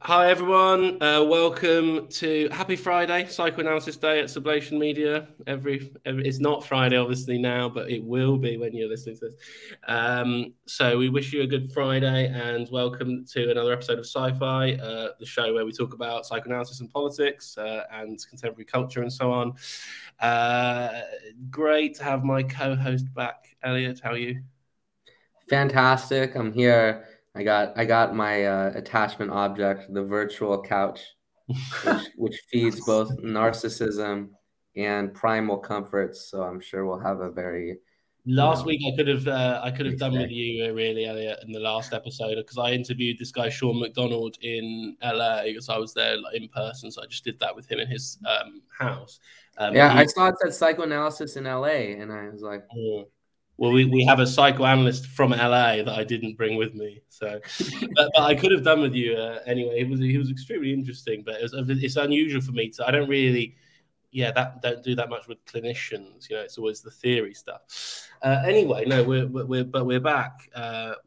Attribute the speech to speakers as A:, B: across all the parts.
A: Hi everyone, welcome to Happy Friday, Psychoanalysis Day at Sublation Media. It's not Friday obviously now, but it will be when you're listening to this. So we wish you a good Friday and welcome to another episode of Sci-Fi, the show where we talk about psychoanalysis and politics and contemporary culture and so on. Great to have my co-host back. Elliot, how are you?
B: Fantastic. I'm here. I got my attachment object, the virtual couch, which feeds both narcissism and primal comforts. So I'm sure we'll have a very
A: Last week I could have done
B: day.
A: With you really, Elliot, in the last episode because I interviewed this guy Sean McDonald in LA because I was there in person, so I just did that with him in his house.
B: I saw it said psychoanalysis in LA, and I was like,
A: well, we have a psychoanalyst from LA that I didn't bring with me, so but I could have done with you anyway. He was extremely interesting, but it's unusual for me to. I don't really. Don't do that much with clinicians. You know, it's always the theory stuff. Anyway, no, we're back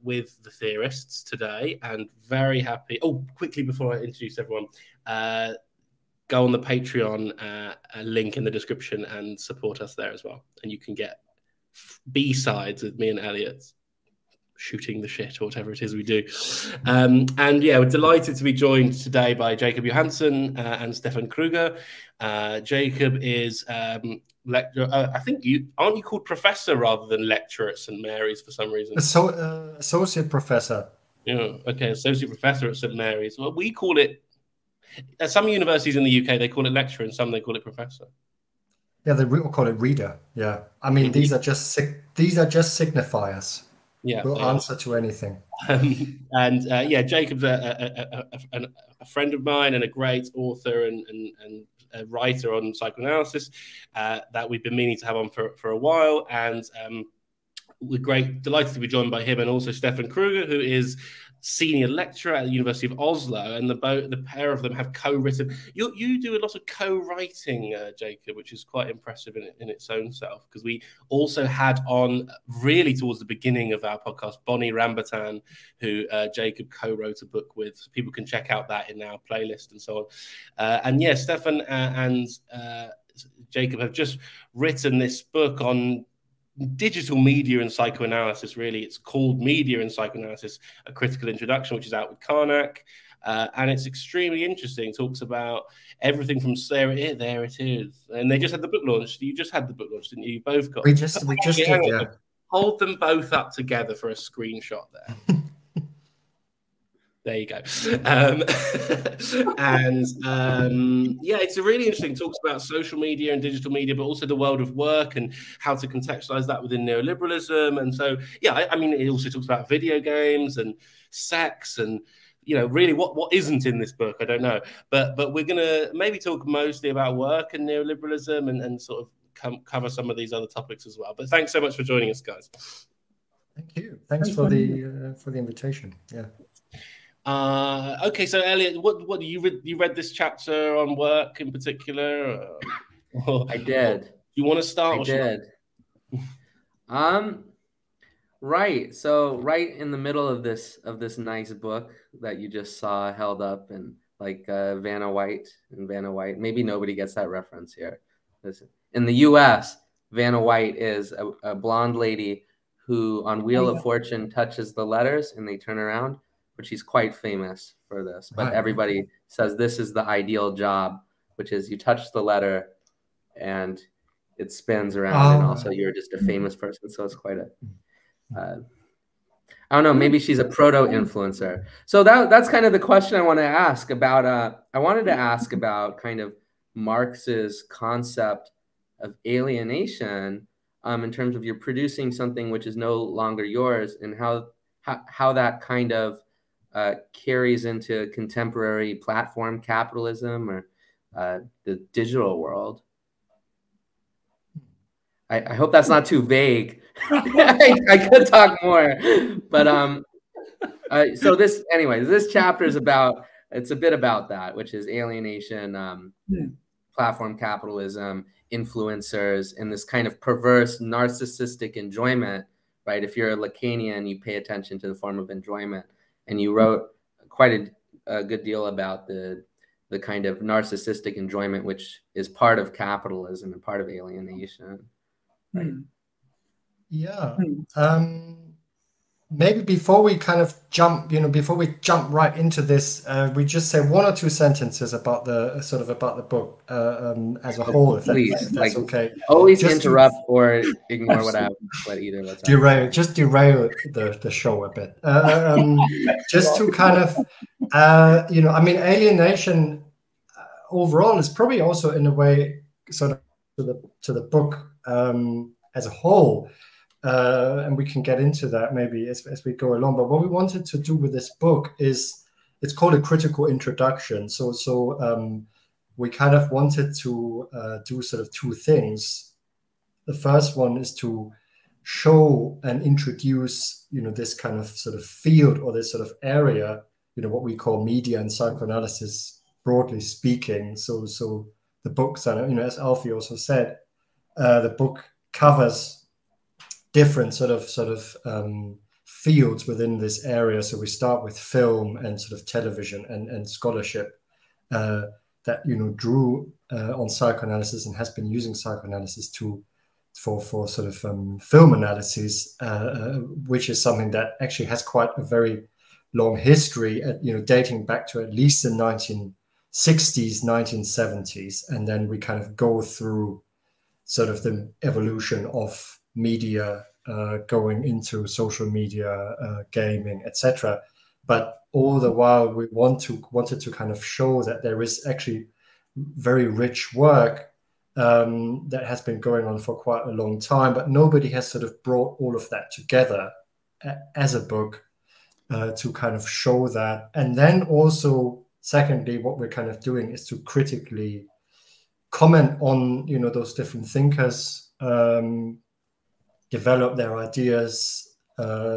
A: with the theorists today, and very happy. Oh, quickly before I introduce everyone, go on the Patreon link in the description and support us there as well, and you can get B-sides with me and Elliot shooting the shit or whatever it is we do. And yeah, we're delighted to be joined today by Jacob Johanssen and Steffen Kruger. Jacob is lecturer. I think aren't you called professor rather than lecturer at St Mary's for some reason?
C: Associate professor.
A: Yeah, okay, associate professor at St Mary's. Well, we call it at some universities in the UK they call it lecturer, and some they call it professor.
C: Yeah, they call it reader. Yeah, I mean these are just signifiers.
A: Yeah,
C: we'll answer to anything.
A: Jacob's a friend of mine and a great author and a writer on psychoanalysis that we've been meaning to have on for a while, and we're delighted to be joined by him and also Steffen Kruger, who is senior lecturer at the University of Oslo, and the pair of them have co-written. You do a lot of co-writing, Jacob, which is quite impressive in its own self, because we also had on really towards the beginning of our podcast Bonnie Rambatan, who Jacob co-wrote a book with. So people can check out that in our playlist and so on. Steffen and Jacob have just written this book on digital media and psychoanalysis. Really, it's called Media and Psychoanalysis, a critical introduction, which is out with Karnac, and it's extremely interesting. It talks about everything from there it is, and they just had the book launch. You just had the book launch, didn't you? You both got.
C: We just did, yeah.
A: Hold them both up together for a screenshot there. There you go. It's a really interesting. Talks about social media and digital media, but also the world of work and how to contextualize that within neoliberalism. And so, it also talks about video games and sex and, really what isn't in this book, I don't know. But we're going to maybe talk mostly about work and neoliberalism and sort of cover some of these other topics as well. But thanks so much for joining us, guys.
C: Thank you. Thanks for the invitation. Yeah.
A: Okay, so Elliot, what you read this chapter on work in particular?
B: I did.
A: You want to start?
B: I did. Right. So right in the middle of this nice book that you just saw held up, and like Vanna White. Maybe nobody gets that reference here. Listen, in the U.S., Vanna White is a blonde lady who, on Wheel of Fortune, touches the letters and they turn around. But she's quite famous for this. But everybody says this is the ideal job, which is you touch the letter and it spins around, and also you're just a famous person. So it's quite a, I don't know, maybe she's a proto-influencer. So that's kind of the question I want to ask about. I wanted to ask about kind of Marx's concept of alienation in terms of you're producing something which is no longer yours, and how that kind of carries into contemporary platform capitalism or the digital world. I hope that's not too vague. I could talk more, but so this chapter is it's a bit about that, which is alienation, platform capitalism, influencers, and this kind of perverse narcissistic enjoyment right? If you're a Lacanian, you pay attention to the form of enjoyment. And you wrote quite a good deal about the kind of narcissistic enjoyment, which is part of capitalism and part of alienation, right?
C: Yeah. Maybe before we kind of jump, before we jump right into this, we just say one or two sentences about the book as a whole, if that's okay.
B: Always just interrupt or ignore what I have, but either let's
C: derail the show a bit. Just to kind of, alienation overall is probably also in a way sort of to the book as a whole. And we can get into that maybe as we go along. But what we wanted to do with this book is, it's called a critical introduction. So we kind of wanted to do sort of two things. The first one is to show and introduce, this kind of sort of field or this sort of area, what we call media and psychoanalysis, broadly speaking. So the books, as Alfie also said, the book covers different sort of fields within this area. So we start with film and sort of television and scholarship that drew on psychoanalysis and has been using psychoanalysis for sort of film analysis, which is something that actually has quite a very long history, dating back to at least the 1960s, 1970s, and then we kind of go through sort of the evolution of media going into social media, gaming, etc. But all the while, we wanted to kind of show that there is actually very rich work that has been going on for quite a long time, but nobody has sort of brought all of that together as a book to kind of show that. And then also, secondly, what we're kind of doing is to critically comment on those different thinkers, develop their ideas.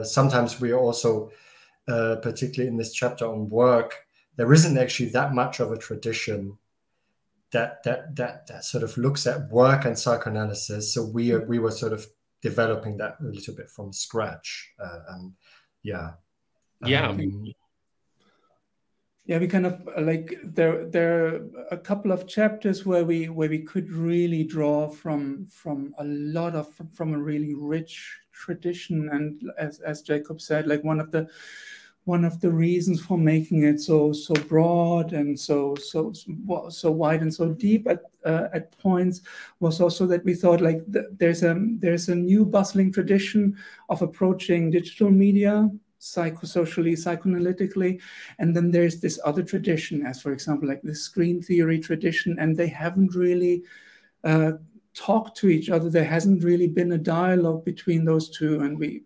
C: Sometimes we also, particularly in this chapter on work, there isn't actually that much of a tradition that sort of looks at work and psychoanalysis. So we were sort of developing that a little bit from scratch.
D: We kind of like there are a couple of chapters where we could really draw from a really rich tradition, and as Jacob said, like one of the reasons for making it so broad and so wide and so deep at points was also that we thought like there's a new bustling tradition of approaching digital media psychosocially, psychoanalytically, and then there's this other tradition, as for example like the screen theory tradition, and they haven't really talked to each other. There hasn't really been a dialogue between those two, and we're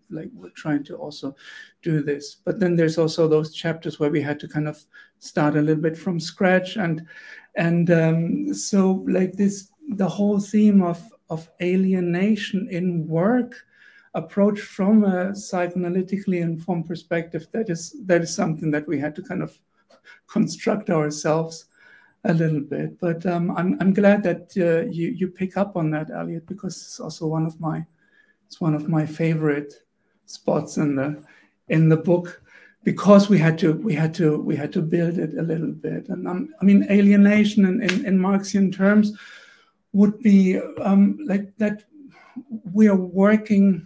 D: trying to also do this. But then there's also those chapters where we had to kind of start a little bit from scratch, and so like this, the whole theme of alienation in work approach from a psychoanalytically informed perspective, that is something that we had to kind of construct ourselves a little bit. But I'm glad that you pick up on that, Eliot, because it's also one of my favorite spots in the book, because we had to build it a little bit. And I mean, alienation in Marxian terms would be like that we are working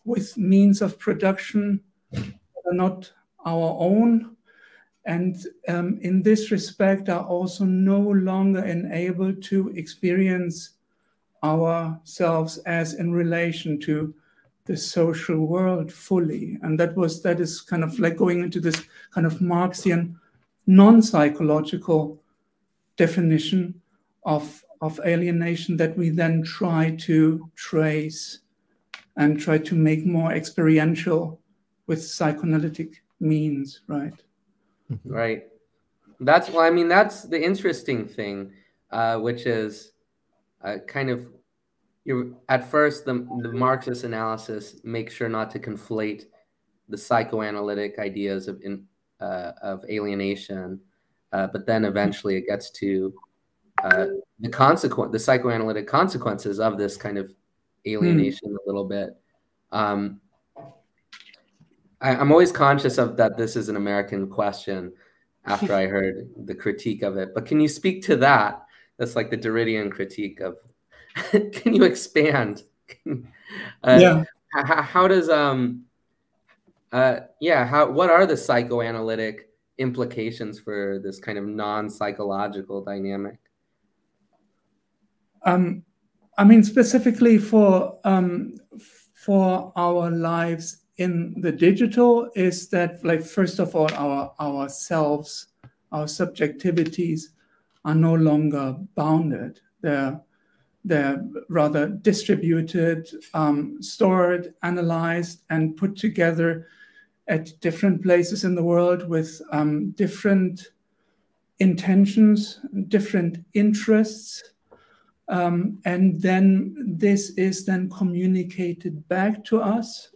D: with means of production that are not our own, and in this respect are also no longer enabled to experience ourselves as in relation to the social world fully. And that is kind of like going into this kind of Marxian non-psychological definition of alienation that we then try to trace and try to make more experiential with psychoanalytic means, right?
B: Right. That's the interesting thing, which is kind of, at first the Marxist analysis makes sure not to conflate the psychoanalytic ideas of alienation, but then eventually it gets to the psychoanalytic consequences of this kind of alienation a little bit. I'm always conscious of that this is an American question after I heard the critique of it. But can you speak to that? That's like the Derridian critique of, can you expand?
D: Yeah.
B: How does, what are the psychoanalytic implications for this kind of non-psychological dynamic?
D: I mean, specifically for our lives in the digital, is that, like, first of all, our selves, our subjectivities are no longer bounded. They're rather distributed, stored, analyzed, and put together at different places in the world with different intentions, different interests. And then this is then communicated back to us,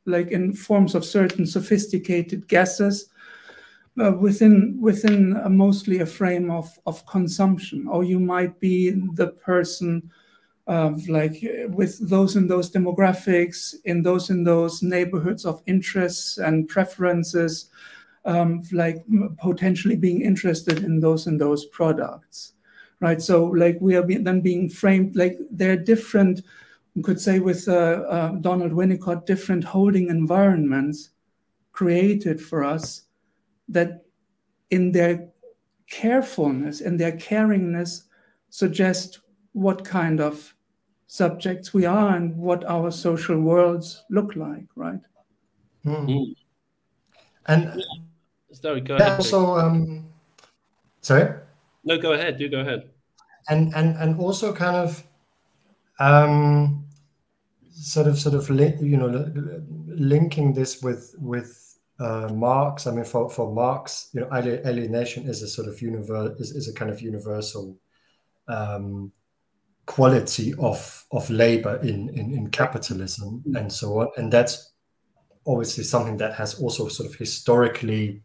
D: like in forms of certain sophisticated guesses, within mostly a frame of consumption. Or you might be the person like with those and those demographics in those neighborhoods of interests and preferences, like potentially being interested in those and those products. Right, so like we are then being framed, like they're different, we could say with Donald Winnicott, different holding environments created for us that in their carefulness and their caringness suggest what kind of subjects we are and what our social worlds look like, right?
C: Mm. And
A: sorry, go ahead.
C: Also, sorry?
A: No, go ahead. Do go ahead.
C: And also kind of sort of linking this with Marx. I mean, for Marx, alienation is a sort of is a kind of universal quality of labor in capitalism and so on, and that's obviously something that has also sort of historically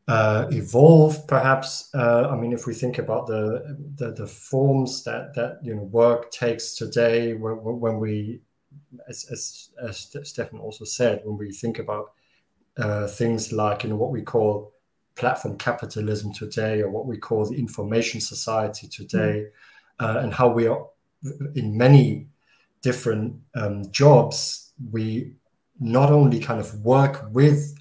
C: evolved, perhaps. I mean, if we think about the forms that work takes today, when we, as Steffen also said, when we think about things like what we call platform capitalism today, or what we call the information society today, and how we are in many different jobs, we not only kind of work with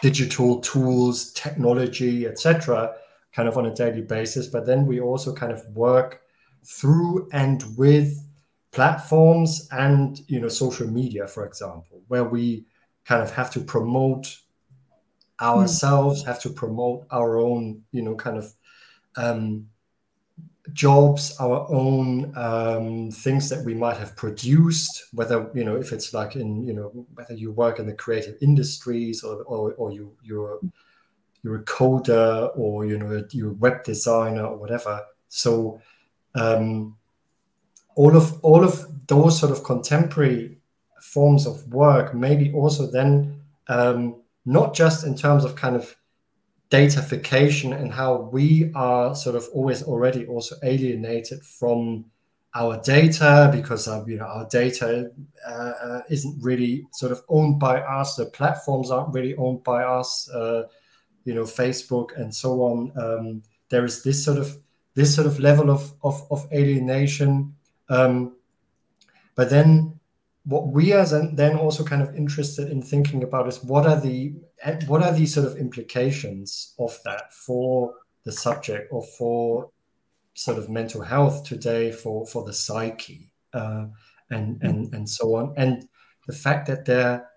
C: digital tools, technology, etc., kind of on a daily basis, but then we also kind of work through and with platforms and social media, for example, where we kind of have to promote ourselves, have to promote our own kind of jobs, our own things that we might have produced, whether if it's like in whether you work in the creative industries or you're a coder, or you're a web designer or whatever. So all of those sort of contemporary forms of work, maybe also then not just in terms of kind of datafication and how we are sort of always already also alienated from our data, because our data isn't really sort of owned by us. The platforms aren't really owned by us. Facebook and so on. There is this sort of level of alienation. But then what we are then also kind of interested in thinking about is what are these sort of implications of that for the subject, or for sort of mental health today, for the psyche, and so on. And the fact that there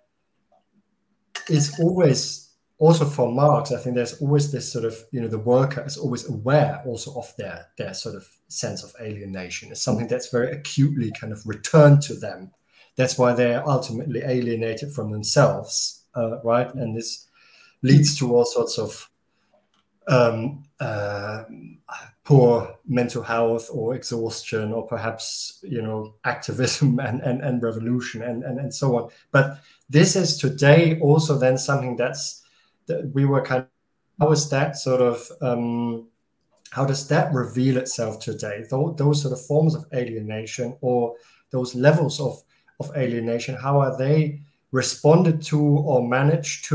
C: is always, also for Marx, I think there's always this sort of, the worker is always aware also of their sort of sense of alienation. It's something that's very acutely kind of returned to them. That's why they're ultimately alienated from themselves, right? And this leads to all sorts of poor mental health, or exhaustion, or perhaps activism and revolution and so on. But this is today also then something that we were kind of, how is that sort of how does that reveal itself today? Those sort of forms of alienation, or those levels of alienation, how are they responded to or managed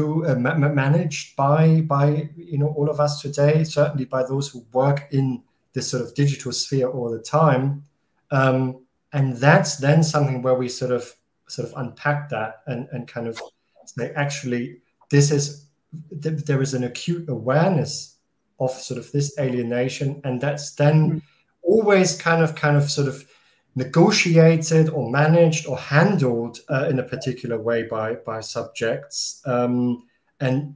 C: by all of us today? Certainly by those who work in this sort of digital sphere all the time, and that's then something where we sort of unpack that and kind of say, actually, there is an acute awareness of sort of this alienation, and that's then always kind of sort of negotiated or managed or handled in a particular way by subjects, and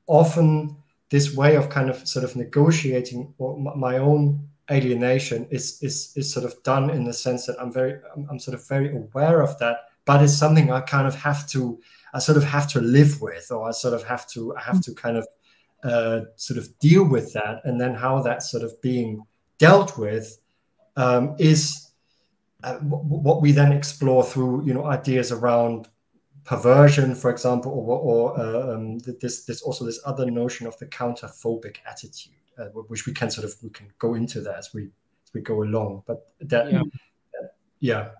C: often this way of kind of sort of negotiating my own alienation is sort of done in the sense that I'm sort of very aware of that, but it's something I sort of have to live with, or I have to kind of sort of deal with that, and then how that's sort of being dealt with is what we then explore through ideas around perversion, for example, or this other notion of the counterphobic attitude, which we can go into that as we go along. But that, yeah.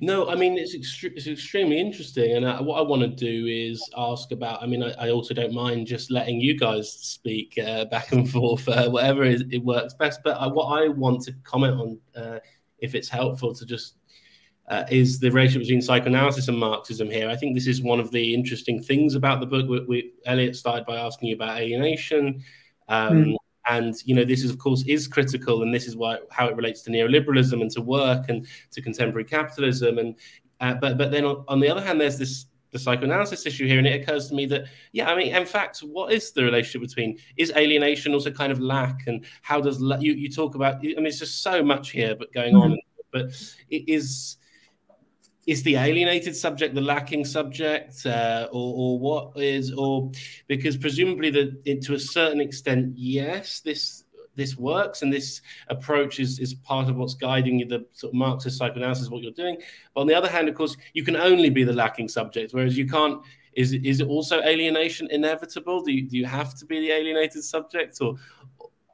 A: No, I mean, it's extremely interesting. And what I want to do is ask about, I mean, I also don't mind just letting you guys speak back and forth, whatever it works best. But what I want to comment on, if it's helpful to just, is the relationship between psychoanalysis and Marxism here. I think this is one of the interesting things about the book. Eliot started by asking you about alienation. And, this is, of course, is critical, and this is how it relates to neoliberalism and to work and to contemporary capitalism. And but then on the other hand, there's the psychoanalysis issue here, and it occurs to me that, I mean, in fact, what is the relationship between, is alienation also kind of lack, and how does you talk about, I mean, it's just so much here but going on, but it is the alienated subject the lacking subject, or what is, or because presumably to a certain extent, yes, this works, and this approach is part of what's guiding you, the sort of Marxist psychoanalysis, what you're doing. But on the other hand, of course, you can only be the lacking subject, whereas you can't. Is it also alienation inevitable? Do you have to be the alienated subject,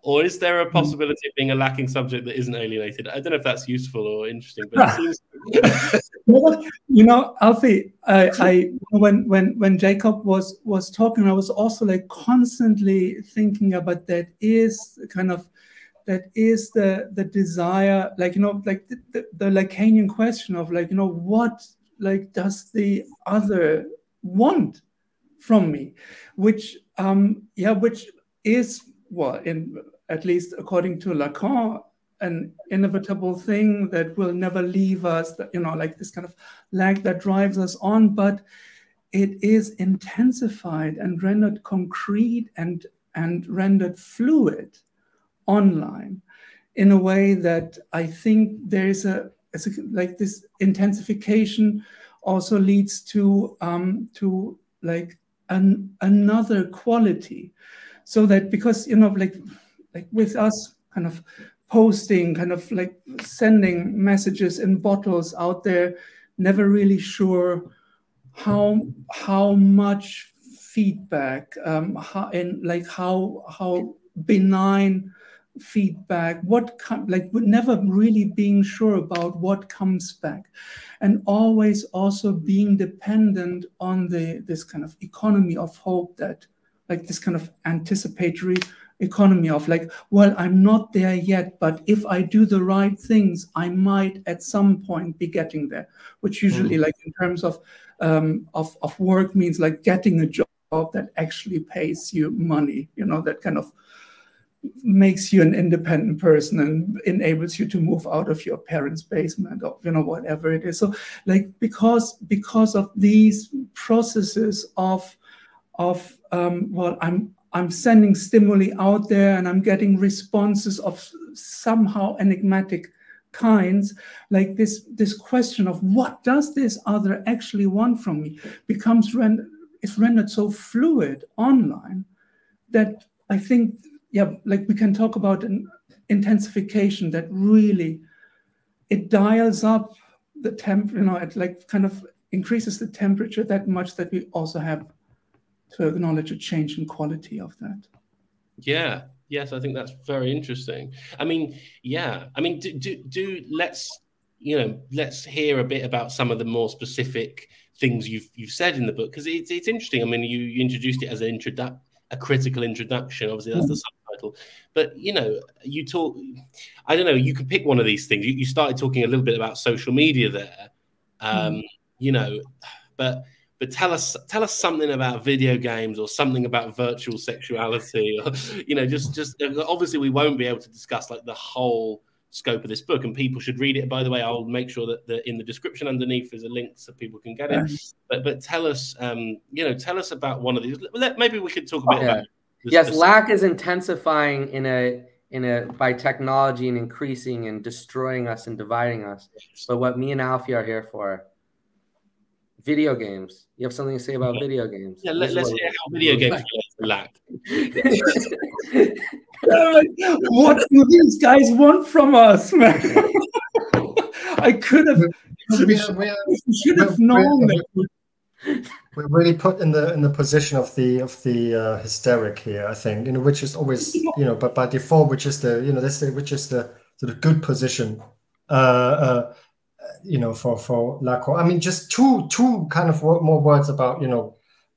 A: or is there a possibility of being a lacking subject that isn't alienated? I don't know if that's useful or interesting, but it seems.
D: Alfie, when Jacob was talking, I was also like constantly thinking about that is the desire, like the Lacanian question of what does the other want from me, which is, well, at least according to Lacan, an inevitable thing that will never leave us, this kind of lag that drives us on, but it is intensified and rendered concrete and rendered fluid online in a way that I think there is this intensification also leads to another quality. So that, because with us kind of posting, kind of sending messages in bottles out there, never really sure how much feedback, how benign feedback, never really being sure about what comes back, and always also being dependent on this kind of economy of hope, that this kind of anticipatory economy of well, I'm not there yet, but if I do the right things, I might at some point be getting there, which usually in terms of work means getting a job that actually pays you money, that kind of makes you an independent person and enables you to move out of your parents' basement, or whatever it is. So because of these processes of well, I'm sending stimuli out there and I'm getting responses of somehow enigmatic kinds, this question of what does this other actually want from me is rendered so fluid online that I think, we can talk about an intensification that really, it dials up the temp, it kind of increases the temperature that much that we also have to acknowledge a change in quality of that.
A: Yeah, Yes, I think that's very interesting. I mean, yeah. I mean, let's hear a bit about some of the more specific things you've said in the book, because it's interesting. I mean, you introduced it as a critical introduction. Obviously, that's the subtitle. But you talk. I don't know. You can pick one of these things. You started talking a little bit about social media there. But tell us something about video games, or something about virtual sexuality, or just obviously we won't be able to discuss like the whole scope of this book, and people should read it. By the way, I'll make sure that in the description underneath there's a link so people can get it. But tell us, tell us about one of these. Maybe we could talk a bit about.
B: Yes, lack is intensifying by technology and increasing and destroying us and dividing us. But what me and Alfie are here for. Video games. You have something to say about video games?
A: Yeah, let's hear how video games relate to lack.
D: What do these guys want from us, man? I should have known that.
C: We're really put in the position of the hysteric here, I think, which is always, but by default, which is the sort of good position. For Lacan. I mean, just two kind of more words about,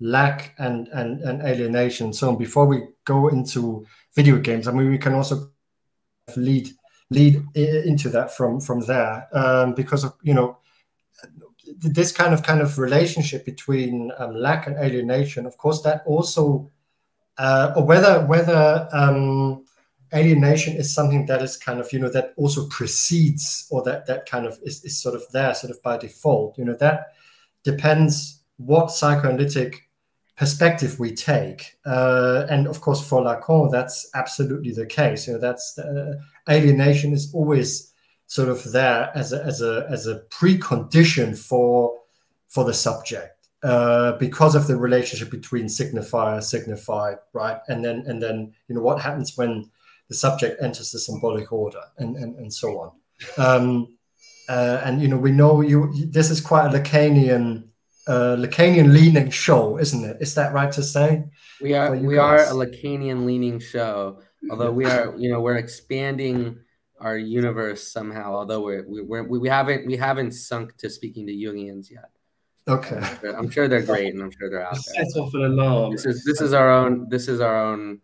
C: lack and alienation. So before we go into video games, I mean, we can also lead into that from there, because of, this kind of relationship between lack and alienation. Of course, that also, or whether alienation is something that is kind of, that also precedes, or that kind of is sort of there, sort of by default. That depends what psychoanalytic perspective we take. And of course, for Lacan, that's absolutely the case. That's alienation is always sort of there as a precondition for the subject, because of the relationship between signifier, signified, right? And then what happens when the subject enters the symbolic order, and so on. And we know this is quite a Lacanian leaning show, isn't it? Is that right to say?
B: We are a Lacanian leaning show, although we are we're expanding our universe somehow. Although we haven't sunk to speaking to Jungians yet.
C: Okay,
B: I'm sure they're great, and I'm sure they're out there.
A: Set off an alarm.
B: This is our own.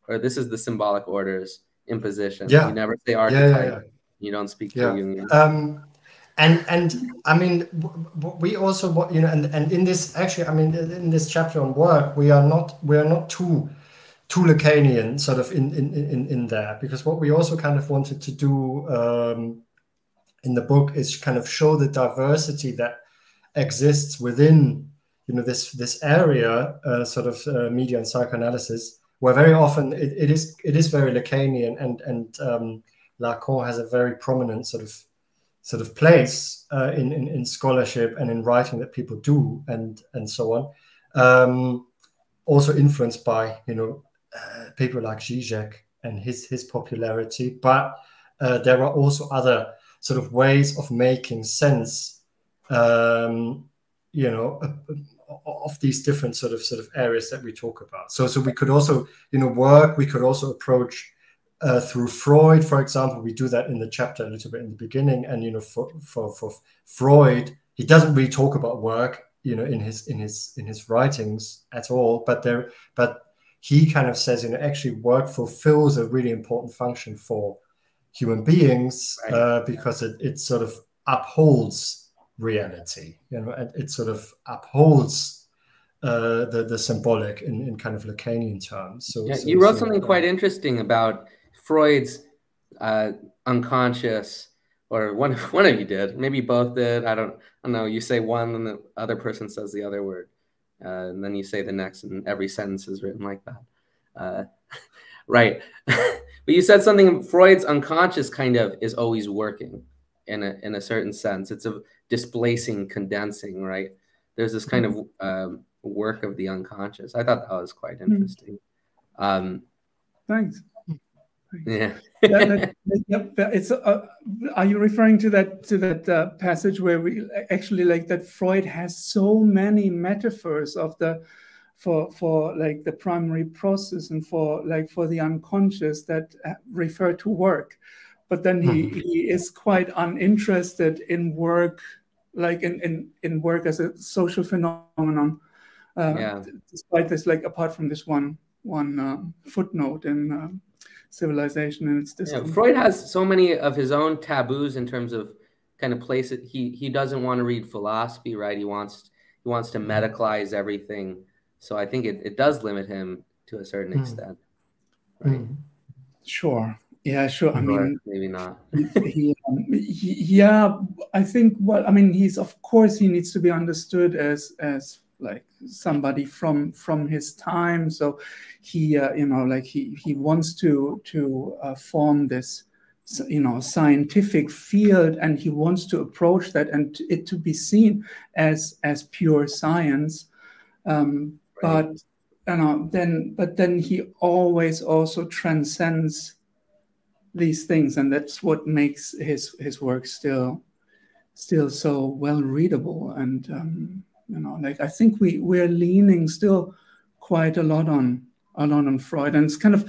B: Or this is the symbolic orders imposition. Yeah. You never say archetype. Yeah. You don't speak to Jungian.
C: And I mean, we also, and in this, actually, I mean, in this chapter on work, we are not too Lacanian sort of in there, because what we also kind of wanted to do in the book is kind of show the diversity that exists within, this area, sort of media and psychoanalysis, where very often it is very Lacanian, and Lacan has a very prominent sort of place in scholarship and in writing that people do, and so on. Also influenced by people like Zizek and his popularity, but there are also other sort of ways of making sense, of these different sort of areas that we talk about. So we could also, work. We could also approach through Freud, for example. We do that in the chapter a little bit in the beginning. And for Freud, he doesn't really talk about work, in his writings at all. But he kind of says, actually, work fulfills a really important function for human beings, right. Because it sort of upholds reality, it sort of upholds the symbolic in kind of Lacanian terms. So
B: you wrote something quite interesting about Freud's unconscious, or one of you did, maybe both did. I don't know. You say one, and the other person says the other word, and then you say the next, and every sentence is written like that. Right. But you said something. Freud's unconscious kind of is always working in a certain sense. It's a displacing, condensing, right? There's this kind of work of the unconscious. I thought that was quite interesting.
D: Thanks.
B: Yeah.
D: It's. Are you referring to that passage where we actually, like, that Freud has so many metaphors of the for like the primary process and for the unconscious that refer to work. But then he is quite uninterested in work, like in work as a social phenomenon. Despite this, like apart from this one footnote in Civilization and its Distance.
B: Freud has so many of his own taboos in terms of kind of places. He doesn't want to read philosophy, right? He wants to medicalize everything. So I think it does limit him to a certain extent, right?
D: Sure. Yeah, sure. I mean,
B: maybe not.
D: Yeah, I think. Well, I mean, he needs to be understood as like somebody from his time. So he, he wants to form this, scientific field, and he wants to approach that and it to be seen as pure science. But then he always also transcends these things, and that's what makes his work still so well readable. And I think we're leaning still quite a lot on Freud, and it's kind of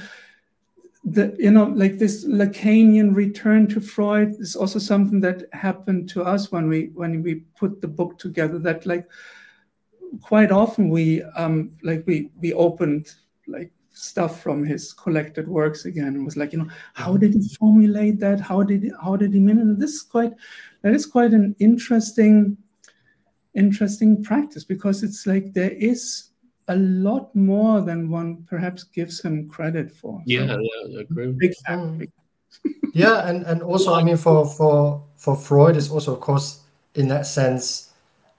D: this Lacanian return to Freud is also something that happened to us when we put the book together. That quite often we opened stuff from his collected works again and was like, how did he formulate that? How did he mean it? That is quite an interesting practice, because it's like there is a lot more than one perhaps gives him credit for.
A: Yeah, I agree.
D: Big fan.
C: Yeah, and also, I mean, for Freud, it's also, of course, in that sense,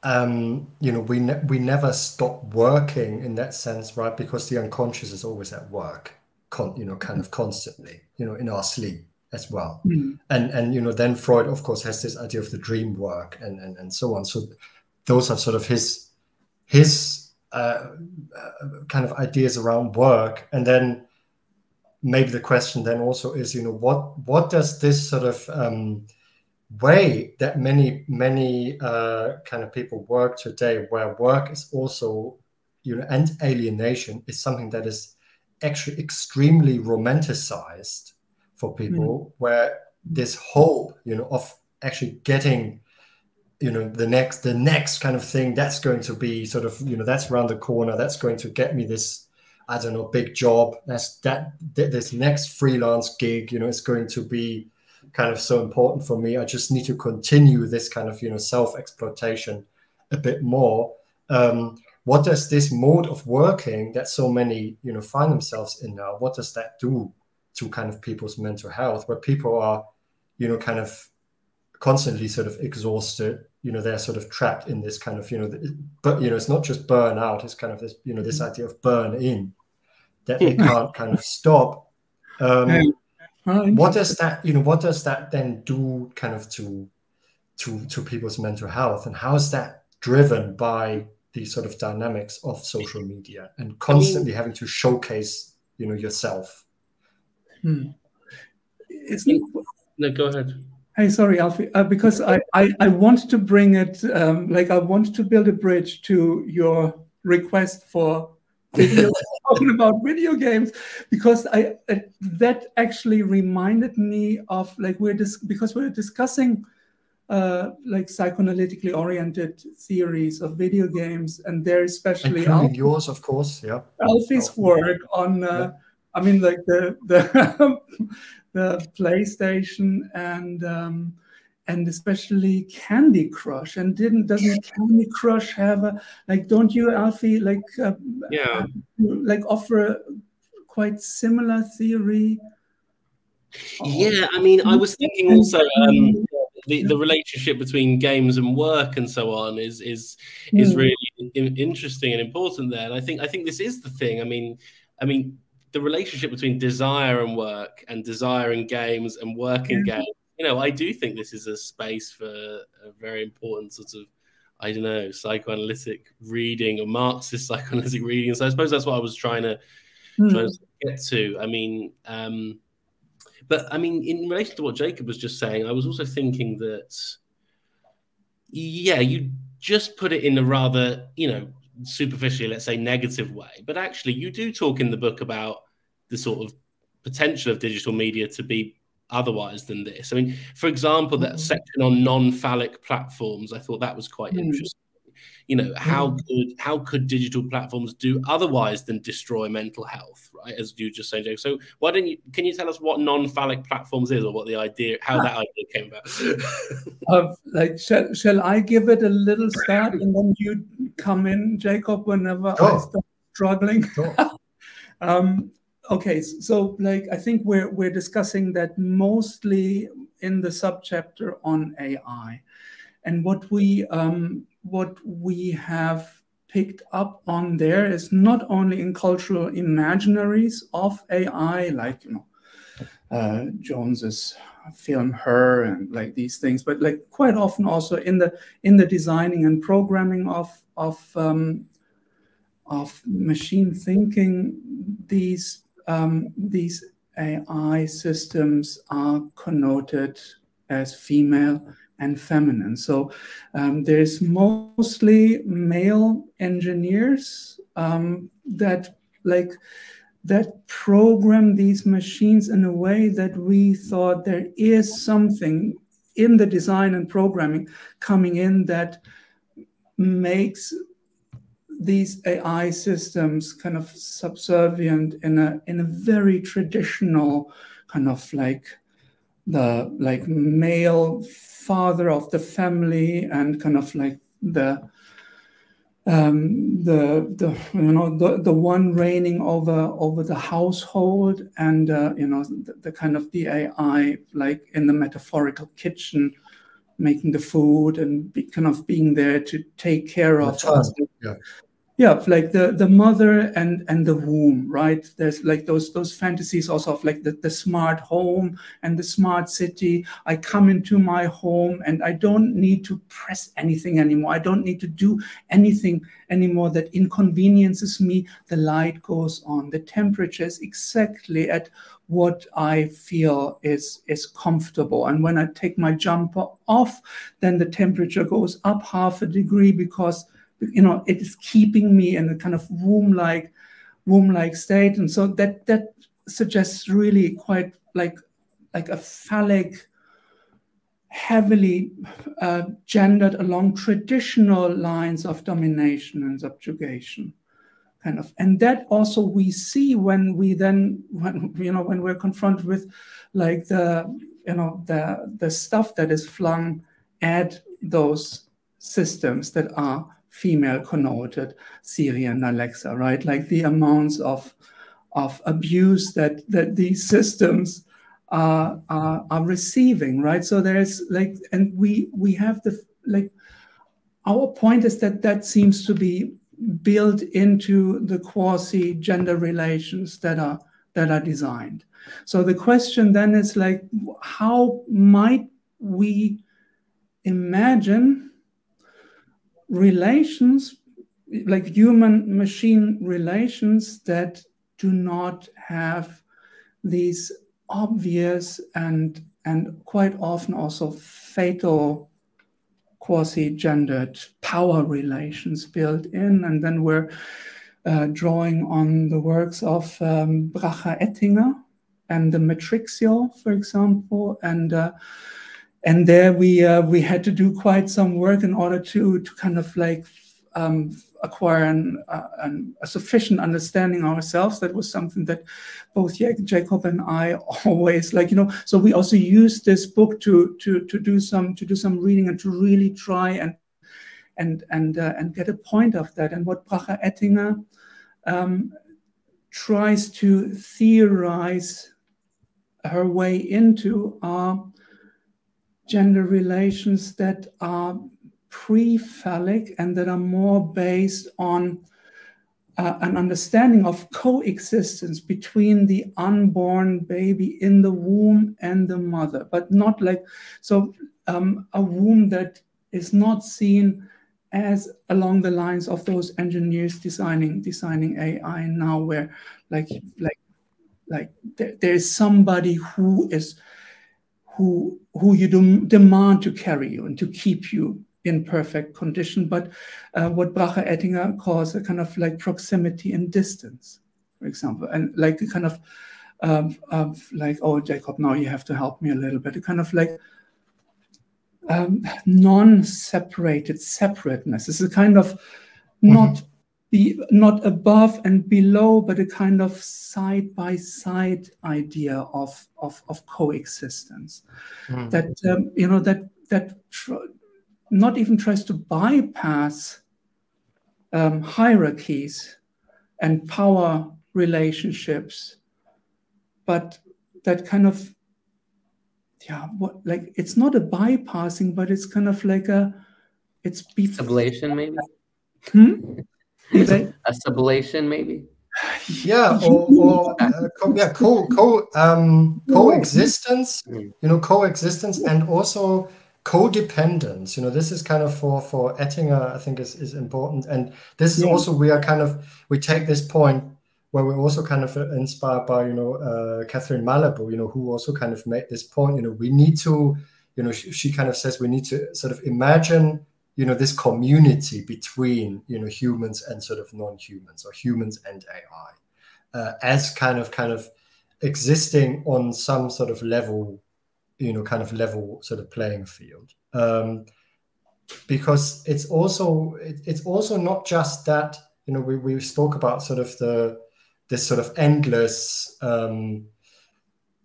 C: we never stop working in that sense, right? Because the unconscious is always at work, kind of constantly, in our sleep as well. And then Freud, of course, has this idea of the dream work and so on. So those are sort of his kind of ideas around work. And then maybe the question then also is, what does this sort of way that many kind of people work today, where work is also, and alienation is something that is actually extremely romanticized for people, where this hope, of actually getting, the next kind of thing that's going to be sort of, that's around the corner, that's going to get me this, I don't know, big job, this next freelance gig, is going to be kind of so important for me. I just need to continue this kind of, self-exploitation a bit more. What does this mode of working that so many, find themselves in now, what does that do to kind of people's mental health, where people are, kind of constantly sort of exhausted, they're sort of trapped in this kind of, but, it's not just burnout, it's kind of this, this idea of burn in, that they can't kind of stop. What does that then do kind of to people's mental health, and how is that driven by the sort of dynamics of social media and constantly having to showcase, yourself?
A: No, go ahead.
D: Hey, sorry, Alfie, because I want to bring it, I want to build a bridge to your request for video, talking about video games, because that actually reminded me of because we're discussing psychoanalytically oriented theories of video games, and there especially
C: yours, of course, yeah,
D: Alfie's work on I mean, like the PlayStation and especially Candy Crush. And doesn't Candy Crush have don't you, Alfie, offer a quite similar theory?
A: Yeah, I mean, I was thinking also the relationship between games and work and so on is really interesting and important there. And I think this is the thing. I mean, the relationship between desire and work, and desire in games and work in games. I do think this is a space for a very important sort of, I don't know, psychoanalytic reading or Marxist psychoanalytic reading. So I suppose that's what I was trying to get to. I mean, but I mean, in relation to what Jacob was just saying, I was also thinking that, yeah, you just put it in a rather, superficially, let's say, negative way. But actually, you do talk in the book about the sort of potential of digital media to be otherwise than this. I mean, for example, that section on non-phallic platforms, I thought that was quite interesting. You know, how could digital platforms do otherwise than destroy mental health, right? As you just said, Jake. So can you tell us what non-phallic platforms is, or what the idea, how that idea came about?
D: Shall I give it a little start and then you come in, Jacob, whenever I start struggling?
C: Sure.
D: Okay, so I think we're discussing that mostly in the subchapter on AI, and what we have picked up on there is not only in cultural imaginaries of AI, like Jones's film Her and like these things, but like quite often also in the designing and programming of machine thinking, these AI systems are connoted as female and feminine. So there's mostly male engineers that program these machines in a way that we thought there is something in the design and programming coming in that makes these AI systems kind of subservient in a very traditional kind of the male father of the family, and kind of like the one reigning over the household, and the kind of the AI like in the metaphorical kitchen, making the food and kind of being there to take care of us. Yeah, like the mother and the womb, right? There's like those fantasies also of like the smart home and the smart city. I come into my home and I don't need to press anything anymore. I don't need to do anything anymore that inconveniences me. The light goes on. The temperature is exactly at what I feel is comfortable. And when I take my jumper off, then the temperature goes up 0.5 degree, because it is keeping me in a kind of womb-like state. And so that suggests really quite like a phallic, heavily gendered along traditional lines of domination and subjugation, kind of. And that also we see when we're confronted with like the stuff that is flung at those systems that are female connoted, Siri and Alexa, right? Like the amounts of abuse that these systems are receiving, right? So there's like, and we have our point is that seems to be built into the quasi-gender relations that are designed. So the question then is like, how might we imagine relations, like human-machine relations, that do not have these obvious and quite often also fatal quasi-gendered power relations built in? And then we're drawing on the works of Bracher-Ettinger and the Matrixio, for example, and there we had to do quite some work in order to kind of like acquire a sufficient understanding ourselves. That was something that both Jacob and I always so we also used this book to do some reading and to really try and get a point of that. And what Bracher-Ettinger tries to theorize her way into are gender relations that are pre-phallic and that are more based on an understanding of coexistence between the unborn baby in the womb and the mother, but not like, so a womb that is not seen as along the lines of those engineers designing AI now, where like there is somebody who you demand to carry you and to keep you imperfect condition, but what Bracher-Ettinger calls a kind of like proximity and distance, for example, and like a kind of like, oh, Jacob, now you have to help me a little bit, a kind of like non-separated separateness. It's a kind of not above and below, but a kind of side-by-side idea of coexistence that not even tries to bypass hierarchies and power relationships, but that kind of like it's not a bypassing, but it's kind of like it's
B: sublation maybe. A sublation maybe.
C: Yeah, or coexistence. Coexistence and also codependence. This is kind of for Ettinger, I think is important, and this is also we take this point where we're also kind of inspired by Catherine Malabou, who also kind of made this point. We need to, she kind of says we need to sort of imagine this community between humans and sort of non-humans, or humans and AI, as kind of existing on some sort of level, level sort of playing field, because it's also not just that we spoke about sort of this sort of endless kind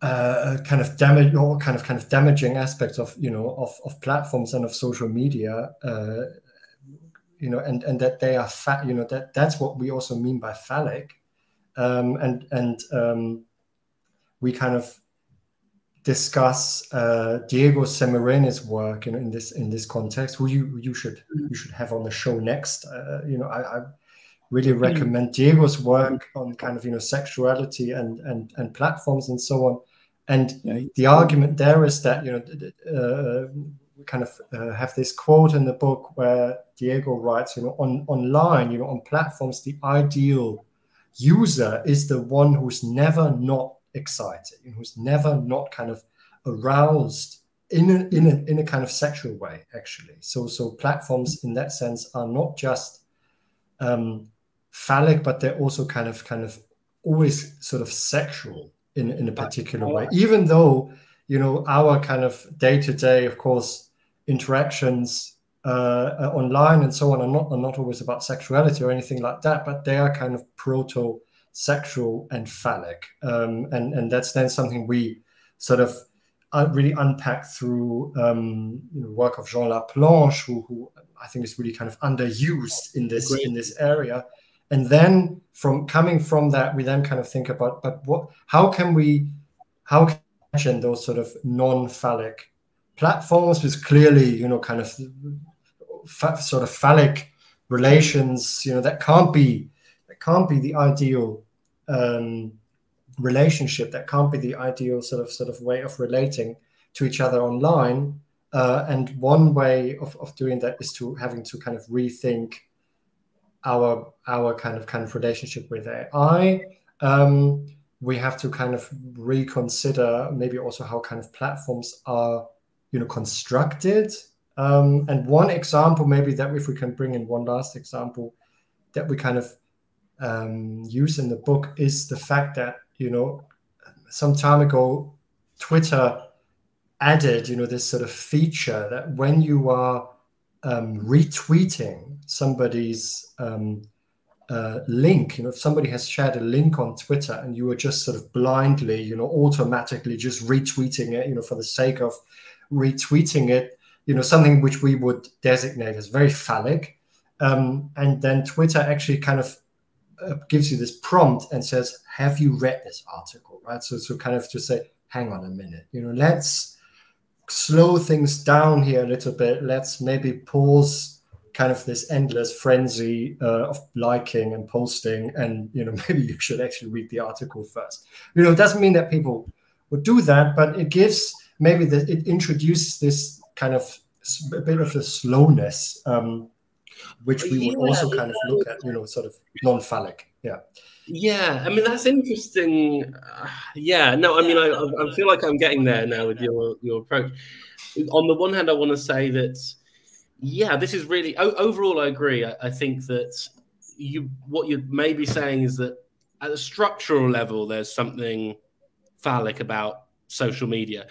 C: of damage, or kind of damaging aspects of of platforms and of social media, and that they are that's what we also mean by phallic, and we kind of discuss Diego Semerene's work in this context, who you should have on the show next. I really recommend Diego's work on kind of sexuality and platforms and so on. And the argument there is that we kind of have this quote in the book where Diego writes, online, on platforms, the ideal user is the one who's never not excited, who's never not kind of aroused in a kind of sexual way, actually. So platforms in that sense are not just phallic, but they're also kind of always sort of sexual in a particular way, even though our kind of day-to-day, of course, interactions online and so on are not always about sexuality or anything like that, but they are kind of proto-sexual and phallic, and that's then something we sort of really unpack through work of Jean Laplanche, who I think is really kind of underused in this area. And then coming from that, we then kind of think about, but how can we imagine those sort of non-phallic platforms with clearly, kind of sort of phallic relations, that can't be the ideal relationship, that can't be the ideal sort of way of relating to each other online. And one way of doing that is having to kind of rethink our kind of relationship with AI. We have to kind of reconsider maybe also how kind of platforms are, constructed. And one example, maybe that if we can bring in one last example that we kind of use in the book, is the fact that, some time ago, Twitter added, this sort of feature that when you are retweeting somebody's link, if somebody has shared a link on Twitter and you are just sort of blindly, automatically just retweeting it, for the sake of retweeting it, something which we would designate as very phallic, and then Twitter actually kind of gives you this prompt and says, have you read this article, right? So kind of to say, hang on a minute, let's slow things down here a little bit. Let's maybe pause kind of this endless frenzy of liking and posting, and maybe you should actually read the article first. It doesn't mean that people would do that, but it gives maybe it introduces this kind of a bit of the slowness, which we would also kind of look at, sort of non-phallic.
A: Yeah, I mean, that's interesting. No, I mean, I feel like I'm getting there now with your approach. On the one hand, I want to say that, Yeah, this is really overall. I agree. I think that what you're maybe saying is that at a structural level, there's something phallic about social media.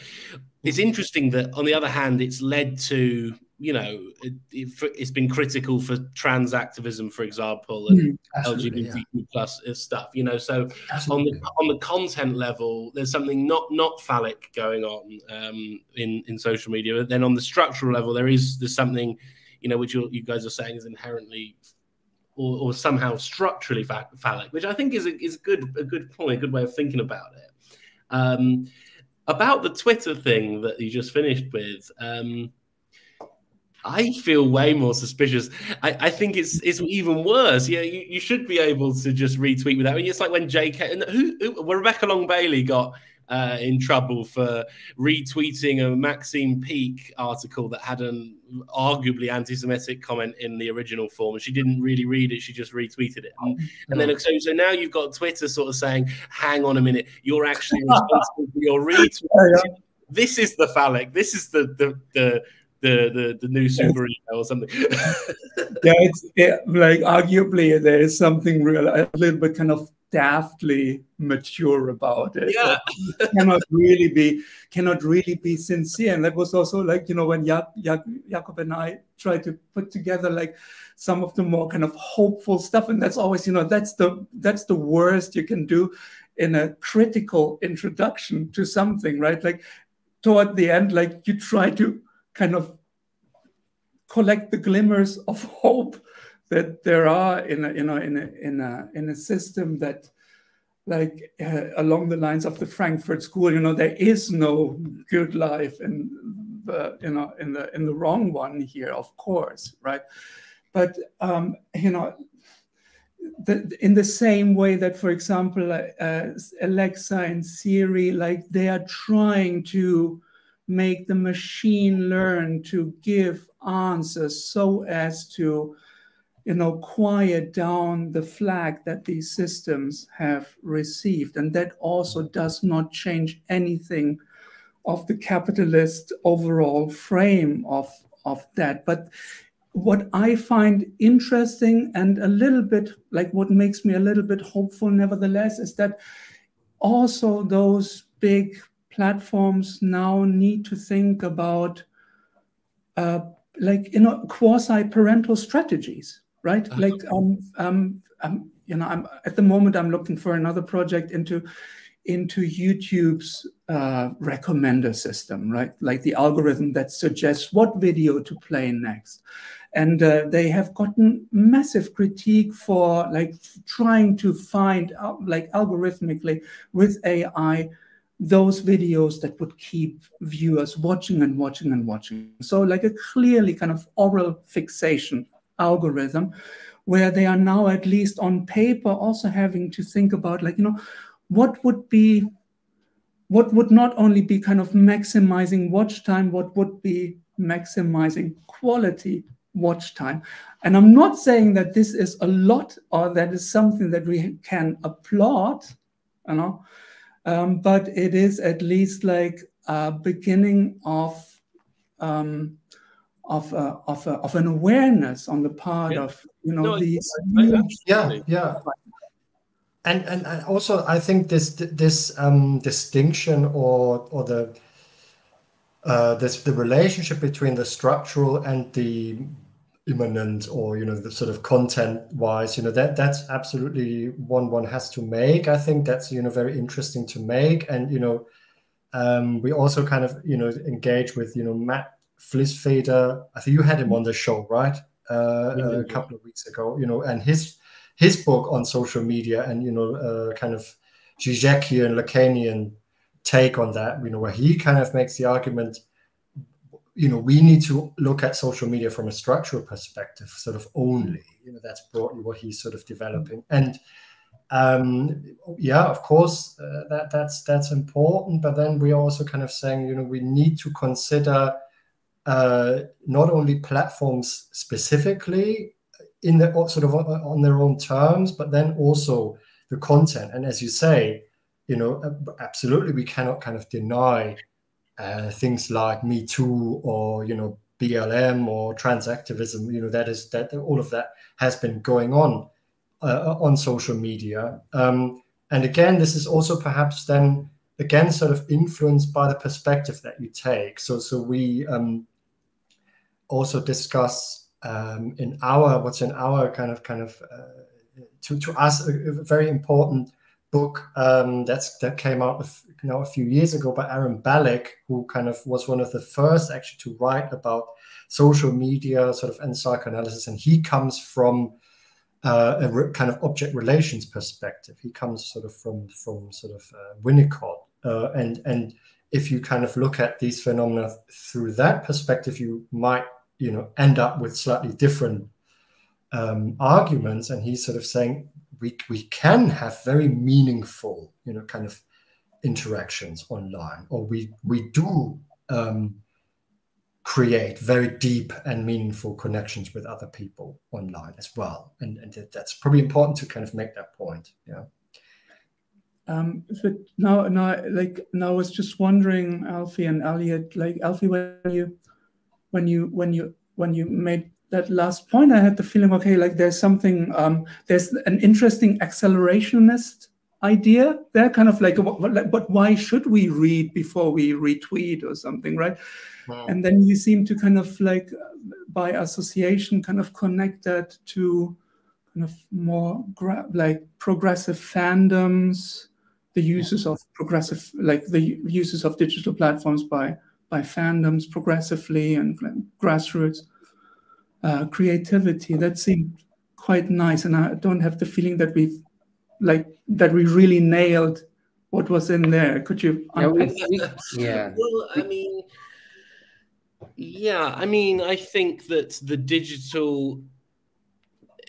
A: It's interesting that, on the other hand, it's led to, you know, it's been critical for trans activism, for example, and LGBTQ plus stuff, you know. So on the content level, there's something not phallic going on in social media. But then on the structural level, there's something, you know, which you guys are saying is inherently or somehow structurally phallic, which I think is a good point, a good way of thinking about it. About the Twitter thing that you just finished with, I feel way more suspicious. I think it's even worse. Yeah, you should be able to just retweet without. I mean, it's like when Rebecca Long Bailey got in trouble for retweeting a Maxine Peake article that had an arguably anti-Semitic comment in the original form, and she didn't really read it; she just retweeted it. And then so now you've got Twitter sort of saying, "Hang on a minute, you're actually responsible for your retweet." This is the phallic. This is the new superhero or something.
D: Like arguably there is something real, a little bit kind of daftly mature about it.
A: Yeah,
D: cannot really be sincere. And that was also like, you know, when Jakob and I tried to put together like some of the more kind of hopeful stuff, and that's always, you know, that's the worst you can do in a critical introduction to something, right? Like toward the end, like you try to kind of collect the glimmers of hope that there are in a system that, like along the lines of the Frankfurt School, you know, there is no good life in the wrong one here, of course, right? But you know, in the same way that, for example, Alexa and Siri, like they are trying to make the machine learn to give answers so as to, you know, quiet down the flag that these systems have received. And that also does not change anything of the capitalist overall frame of that. But what I find interesting and a little bit like what makes me a little bit hopeful nevertheless is that also those big platforms now need to think about like, you know, quasi-parental strategies, right? Like, you know, I'm at the moment I'm looking for another project into YouTube's recommender system, right? Like the algorithm that suggests what video to play next. And they have gotten massive critique for like trying to find out, like algorithmically with AI, those videos that would keep viewers watching and watching and watching. So like a clearly kind of oral fixation algorithm where they are now, at least on paper, also having to think about like, you know, what would not only be kind of maximizing watch time, what would be maximizing quality watch time. And I'm not saying that this is a lot or that is something that we can applaud, you know, but it is at least like a beginning of an awareness on the part of, you know, these.
C: And also I think this distinction or the relationship between the structural and the immanent, or, you know, the sort of content wise, you know, that's absolutely one has to make. I think that's, you know, very interesting to make. And, you know, we also kind of, you know, engage with, you know, Matt Flisfader. I think you had him on the show, right? A couple of weeks ago, you know, and his book on social media and, you know, kind of Žižekian, Lacanian take on that, you know, where he kind of makes the argument, you know, we need to look at social media from a structural perspective, sort of only, you know, that's broadly what he's sort of developing. And yeah, of course, that's important. But then we're also kind of saying, you know, we need to consider not only platforms specifically in the sort of on their own terms, but then also the content. And as you say, you know, absolutely, we cannot kind of deny things like Me Too or, you know, BLM or transactivism, you know, that all of that has been going on social media. And again, this is also perhaps then again sort of influenced by the perspective that you take. So we also discuss what's in our kind of to us a very important book that came out a few years ago by Aaron Balick, who kind of was one of the first actually to write about social media sort of and psychoanalysis, and he comes from kind of object relations perspective. He comes sort of from sort of Winnicott, and if you kind of look at these phenomena through that perspective, you might, you know, end up with slightly different arguments. And he's sort of saying we can have very meaningful, you know, kind of interactions online, or we do create very deep and meaningful connections with other people online as well. And that's probably important to kind of make that point. Yeah.
D: But now I was just wondering, Alfie and Eliot, like Alfie, when you made that last point, I had the feeling, okay, like there's something, there's an interesting accelerationist idea there, kind of like, but why should we read before we retweet or something, right? Wow. And then you seem to kind of like, by association, kind of connect that to kind of more like progressive fandoms, the uses of progressive, like the uses of digital platforms by fandoms progressively, and grassroots creativity. That seemed quite nice, and I don't have the feeling that we really nailed what was in there. Could you?
B: Yeah.
A: Well, I mean, I think that the digital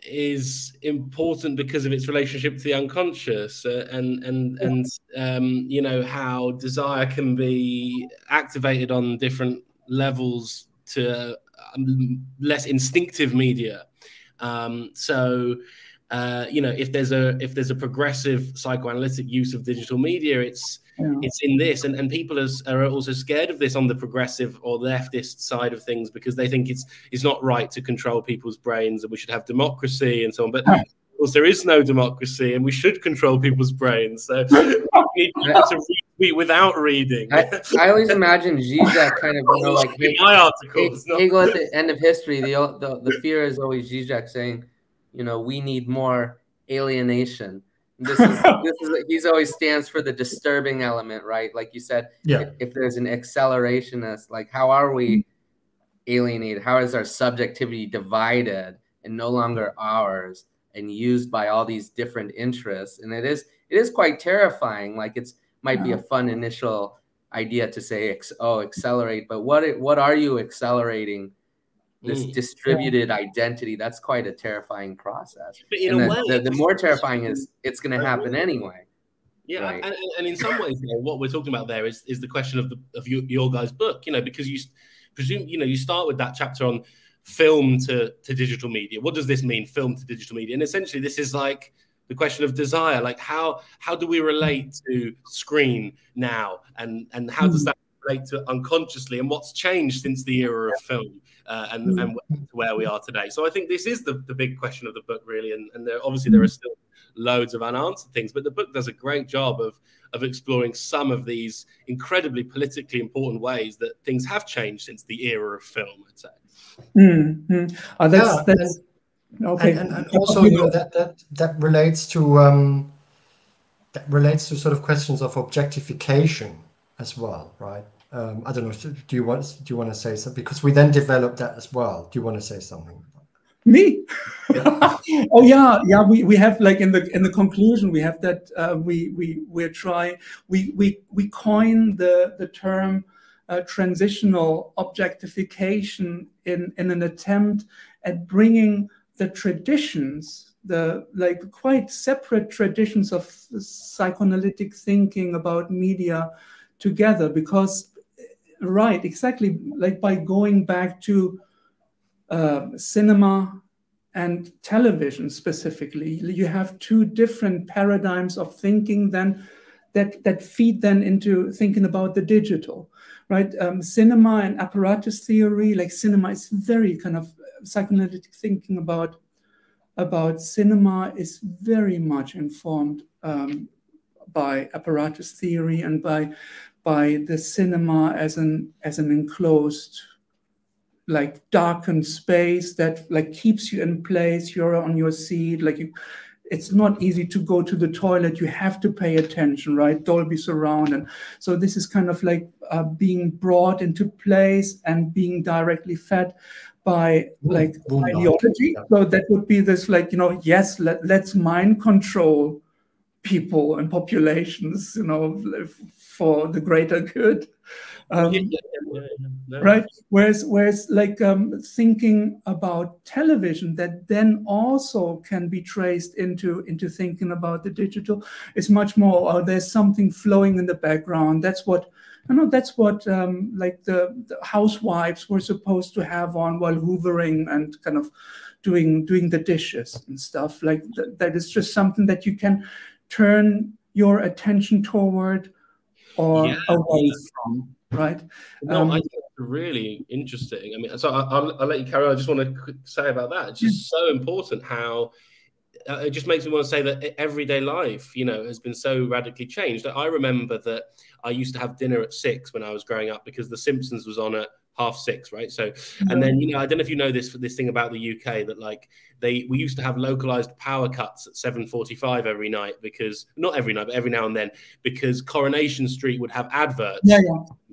A: is important because of its relationship to the unconscious, and you know, how desire can be activated on different levels to less instinctive media. So you know, if there's a progressive psychoanalytic use of digital media, it's in this, and people are also scared of this on the progressive or leftist side of things, because they think it's not right to control people's brains, and we should have democracy and so on. But of course, there is no democracy, and we should control people's brains. So we need to read without reading.
B: I always imagine Zizek kind of, you know, like
A: my articles.
B: Hegel at the end of history. The fear is always Zizek saying, you know, we need more alienation. This is he's always stands for the disturbing element, right? Like you said, if there's an accelerationist, like how are we alienated? How is our subjectivity divided and no longer ours and used by all these different interests? And it is quite terrifying. Like might be a fun initial idea to say, accelerate, but what are you accelerating? This distributed identity, that's quite a terrifying process. But in a way, the more terrifying is it's going to happen anyway.
A: Yeah, right? and in some ways, you know, what we're talking about there is the question of your guys' book, you know, because you presume, you know, you start with that chapter on film to digital media. What does this mean, film to digital media? And essentially, this is like the question of desire, like how do we relate to screen now, and how does that relate to unconsciously, and what's changed since the era of film? And where we are today. So I think this is the big question of the book, really. And there are still loads of unanswered things, but the book does a great job of exploring some of these incredibly politically important ways that things have changed since the era of film, I'd say.
D: That's okay.
C: And also, you know, that relates to sort of questions of objectification as well, right? I don't know. Do you want to say something? Because we then developed that as well. Do you want to say something?
D: Me? Yeah. Oh yeah. We have, like, in the conclusion, we have that we coin the term transitional objectification in an attempt at bringing the traditions, the like quite separate traditions of psychoanalytic thinking about media together, because right, exactly, like by going back to cinema and television specifically, you have two different paradigms of thinking then that feed then into thinking about the digital, right? Cinema and apparatus theory, like cinema is very kind of psychoanalytic thinking about cinema is very much informed by apparatus theory and by the cinema as an enclosed, like darkened space that like keeps you in place. You're on your seat, like it's not easy to go to the toilet. You have to pay attention, right? Dolby surround, and so this is kind of like being brought into place and being directly fed by like ideology. So that would be this, like, you know, yes, let's mind control people and populations, you know, for the greater good. Right. Whereas like thinking about television that then also can be traced into thinking about the digital is much more, there's something flowing in the background. That's what, you know, that's what like the housewives were supposed to have on while hoovering and kind of doing the dishes and stuff. Like that is just something that you can turn your attention toward or away from. Right.
A: No, I think it's really interesting. I mean, so I'll let you carry on. I just want to say about that. It's just so important how it just makes me want to say that everyday life, you know, has been so radically changed. I remember that I used to have dinner at 6 when I was growing up because The Simpsons was on at 6:30, right? So, and then, you know, I don't know if you know this thing about the UK that like we used to have localized power cuts at 7:45 every night because not every night, but every now and then, because Coronation Street would have adverts.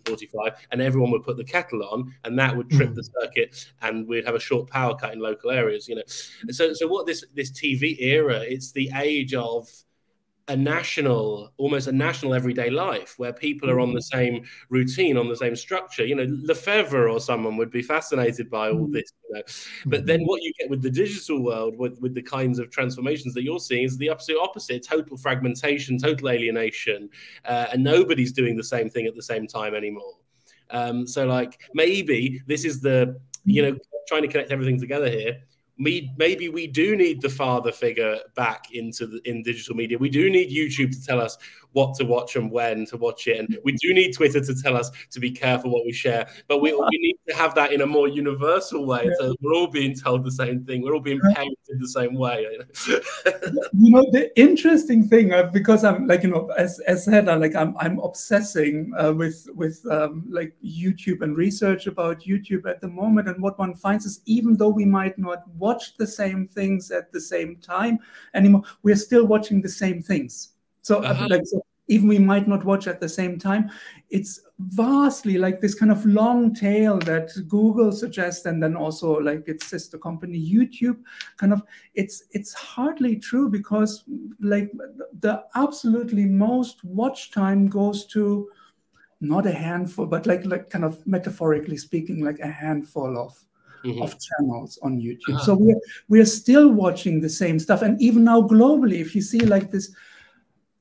A: 45, and everyone would put the kettle on, and that would trip the circuit, and we'd have a short power cut in local areas. You know, so what this TV era? It's the age of almost a national everyday life where people are on the same routine, on the same structure. You know, Lefebvre or someone would be fascinated by all this. You know? But then what you get with the digital world, with the kinds of transformations that you're seeing, is the absolute opposite: total fragmentation, total alienation, and nobody's doing the same thing at the same time anymore. So, like, maybe this is the, you know, trying to connect everything together here. Maybe we do need the father figure back in digital media. We do need YouTube to tell us what to watch and when to watch it, and we do need Twitter to tell us to be careful what we share. But we need to have that in a more universal way, so we're all being told the same thing. We're all being parented the same way.
D: You know, the interesting thing, because I'm like, you know, as said, like I'm obsessing with like YouTube and research about YouTube at the moment, and what one finds is even though we might not watch the same things at the same time anymore, we're still watching the same things. So, so even we might not watch at the same time, it's vastly like this kind of long tail that Google suggests, and then also like its sister company YouTube, kind of it's hardly true, because like the absolutely most watch time goes to not a handful, but like kind of metaphorically speaking, like a handful of channels on YouTube. So we're still watching the same stuff, and even now globally, if you see like this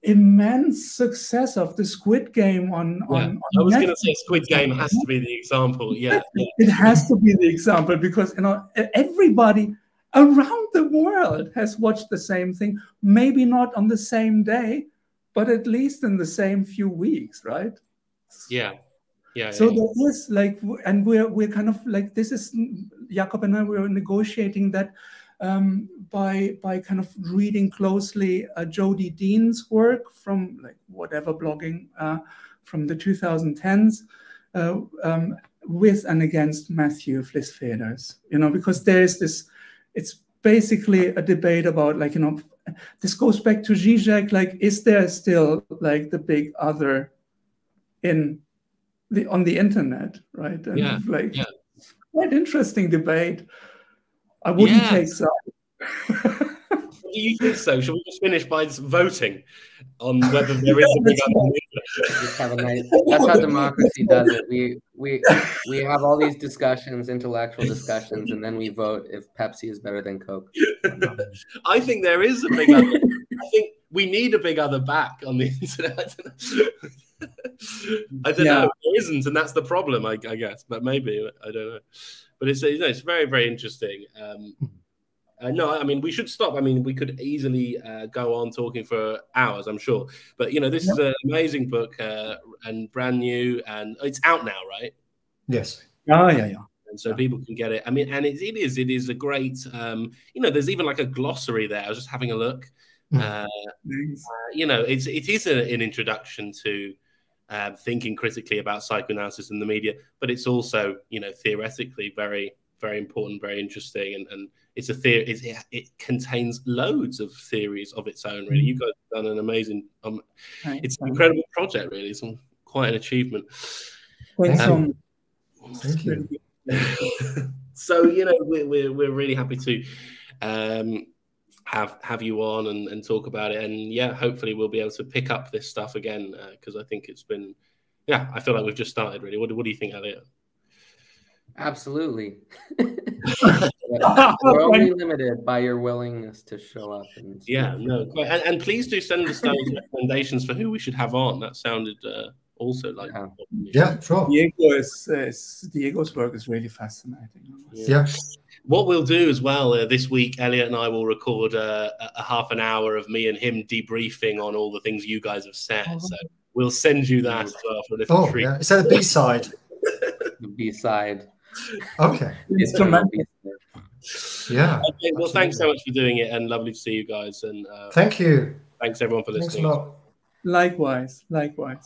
D: immense success of the Squid Game on
A: I was going to say Squid Game has to be the example.
D: It has to be the example, because, you know, everybody around the world has watched the same thing, maybe not on the same day, but at least in the same few weeks, right? So there is like, and we're kind of like, this is Jakob and I, we're negotiating that by kind of reading closely Jodie Dean's work from like whatever blogging from the 2010s with and against Matthew Flisfeders, you know, because there's this, it's basically a debate about like, you know, this goes back to Zizek, like, is there still like the big other on the internet, right? And quite interesting debate. I wouldn't take so.
A: Do you think so? Shall we just finish by voting on whether there is a big other?
B: That's how democracy does it. We have all these discussions, intellectual discussions, and then we vote if Pepsi is better than Coke.
A: I think there is a big other. I think we need a big other back on the internet. I don't know. There isn't, and that's the problem, I guess. But maybe, I don't know. But it's, you know, it's very, very interesting. No, I mean, we should stop. I mean, we could easily go on talking for hours, I'm sure. But, you know, this is an amazing book and brand new, and it's out now, right?
C: Yes.
D: Yeah.
A: And so people can get it. I mean, and it is a great, you know, there's even like a glossary there. I was just having a look. You know, it is an introduction to thinking critically about psychoanalysis in the media, but it's also, you know, theoretically very, very important, very interesting, and it's a theory. It contains loads of theories of its own. Really, you guys have done an amazing. It's an incredible project. Really, it's quite an achievement.
C: Thank you.
A: So, you know, we're really happy to have you on and talk about it, and yeah, hopefully we'll be able to pick up this stuff again, because I think it's been, I feel like we've just started really. What do you think, Eliot?
B: Absolutely. We're only limited by your willingness to show up.
A: And please do send us those recommendations for who we should have on. That sounded also like
C: sure.
D: Diego's work is really fascinating.
C: Yeah.
A: What we'll do as well this week, Eliot and I will record a half an hour of me and him debriefing on all the things you guys have said. So we'll send you that as well for a little treat.
C: Yeah. Is that a B-side?
B: The B-side.
C: Okay.
B: It's tremendous.
C: Yeah.
A: Okay, well, thanks so much for doing it, and lovely to see you guys. And
C: thank you.
A: Thanks everyone for listening.
C: Thanks a lot.
D: Likewise.
C: Thank you.